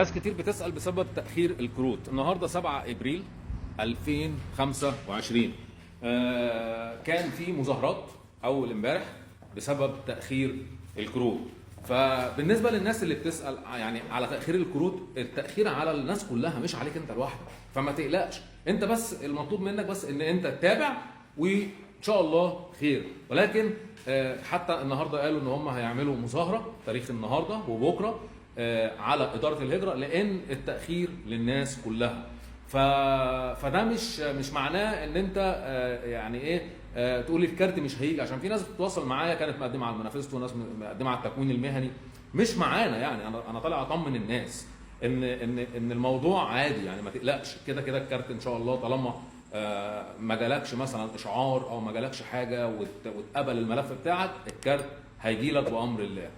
ناس كتير بتسأل بسبب تأخير الكروت. النهارده 7 ابريل 2025. كان في مظاهرات اول امبارح بسبب تأخير الكروت. فبالنسبة للناس اللي بتسأل يعني على تأخير الكروت، التأخير على الناس كلها مش عليك انت لوحدك، فما تقلقش. انت بس المطلوب منك بس ان انت تتابع وان شاء الله خير. ولكن حتى النهارده قالوا ان هم هيعملوا مظاهرة تاريخ النهارده وبكره على إدارة الهجرة، لأن التأخير للناس كلها. فده مش معناه ان انت يعني ايه تقول لي الكارت مش هيجي، عشان في ناس بتتواصل معايا كانت مقدمه على المانيفستو وناس مقدمه على التكوين المهني مش معانا. يعني انا طالع اطمن الناس ان الموضوع عادي، يعني ما تقلقش. كده كده الكارت ان شاء الله طالما ما جالكش مثلا اشعار او ما جالكش حاجه واتقبل الملف بتاعك، الكارت هيجي لك بامر الله.